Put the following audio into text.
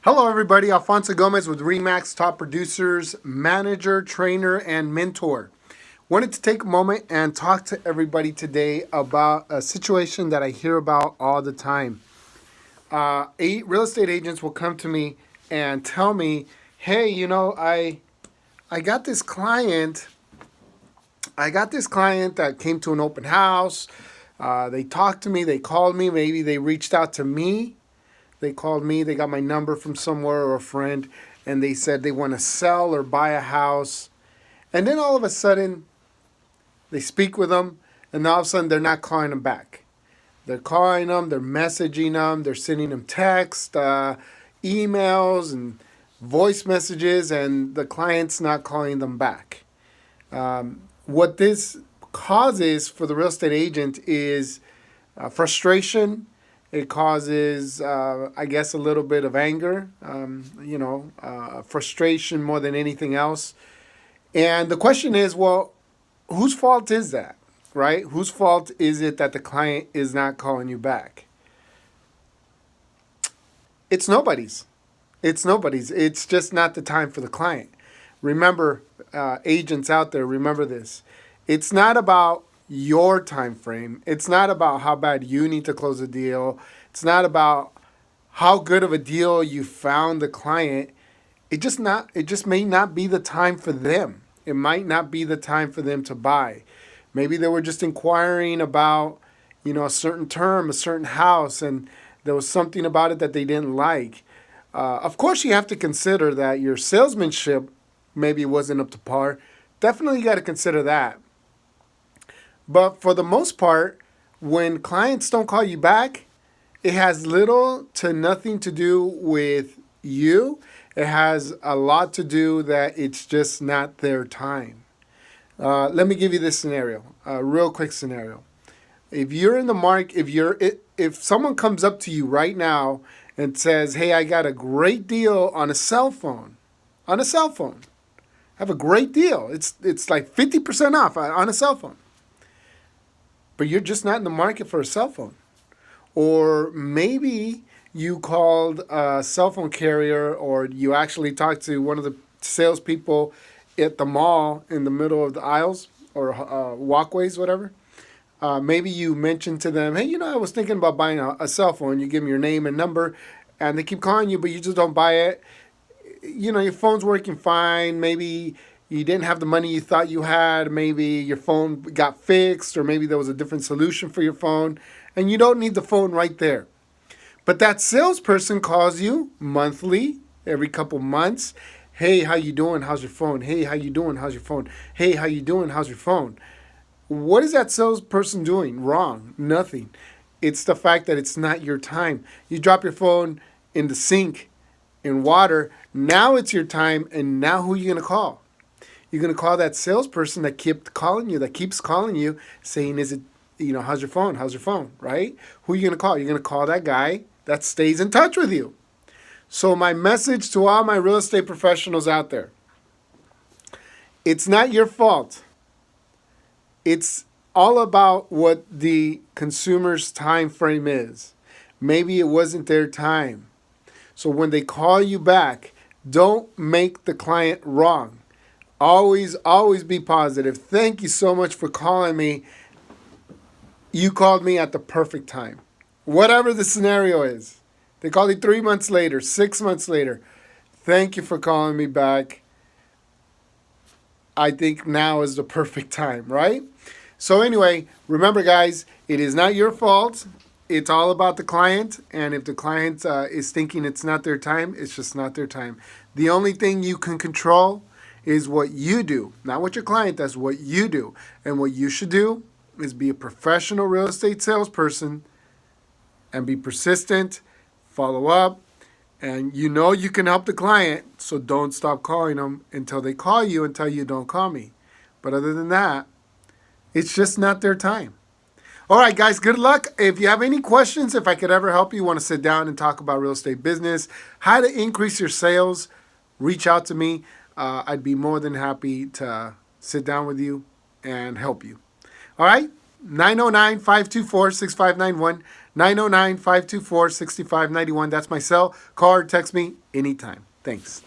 Hello, everybody. Alfonso Gomez with Remax Top Producers, manager, trainer, and mentor. Wanted to take a moment and talk to everybody today about a situation that I hear about all the time. Real estate agents will come to me and tell me, "Hey, I got this client. I got this client that came to an open house. They talked to me. They called me. Maybe they reached out to me. They called me, they got my number from somewhere or a friend, and they said they want to sell or buy a house. And then all of a sudden, they speak with them, and all of a sudden, they're not calling them back. They're calling them, they're messaging them, they're sending them text, emails, and voice messages, and the client's not calling them back. What this causes for the real estate agent is frustration. It causes, I guess, a little bit of anger, frustration more than anything else. And the question is, well, whose fault is that, right? Whose fault is it that the client is not calling you back? It's nobody's. It's nobody's. It's just not the time for the client. Remember, agents out there, remember this. It's not about your time frame. It's not about how bad you need to close a deal. It's not about how good of a deal you found the client. It just may not be the time for them. It might not be the time for them to buy. Maybe they were just inquiring about, a certain term, a certain house, and there was something about it that they didn't like. Of course, you have to consider that your salesmanship maybe wasn't up to par. Definitely got to consider that. But for the most part, when clients don't call you back, it has little to nothing to do with you. It has a lot to do that it's just not their time. Let me give you this scenario, a real quick scenario. If you're in the market, if someone comes up to you right now and says, "Hey, I got a great deal on a cell phone," I have a great deal. It's like 50% off on a cell phone. But you're just not in the market for a cell phone. Or maybe you called a cell phone carrier, or you actually talked to one of the salespeople at the mall in the middle of the aisles or walkways, whatever. Maybe you mentioned to them, "Hey, I was thinking about buying a cell phone." You give them your name and number, and they keep calling you, but you just don't buy it. Your phone's working fine. Maybe you didn't have the money you thought you had. Maybe your phone got fixed, or maybe there was a different solution for your phone, and you don't need the phone right there. But that salesperson calls you monthly, every couple months. "Hey, how you doing? How's your phone? Hey, how you doing? How's your phone? Hey, how you doing? How's your phone?" What is that salesperson doing wrong? Nothing. It's the fact that it's not your time. You drop your phone in the sink, in water. Now it's your time, and now who are you going to call? You're going to call that salesperson that keeps calling you, saying, "Is it, how's your phone? How's your phone?" Right? Who are you going to call? You're going to call that guy that stays in touch with you. So my message to all my real estate professionals out there, it's not your fault. It's all about what the consumer's time frame is. Maybe it wasn't their time. So when they call you back, don't make the client wrong. Always be positive. "Thank you so much for calling me. You called me at the perfect time." Whatever the scenario is. They call you 3 months later, 6 months later. "Thank you for calling me back. I think now is the perfect time," right? So anyway, remember, guys, it is not your fault. It's all about the client. And if the client is thinking it's not their time, it's just not their time. The only thing you can control is what you do, not what your client does, what you do. And what you should do is be a professional real estate salesperson and be persistent, follow up, and you can help the client, so don't stop calling them until they call you and tell you, "Don't call me." But other than that, it's just not their time. All right, guys, good luck. If you have any questions, if I could ever help you, want to sit down and talk about real estate business, how to increase your sales, reach out to me. I'd be more than happy to sit down with you and help you. All right, 909-524-6591, 909-524-6591. That's my cell. Call or text me anytime. Thanks.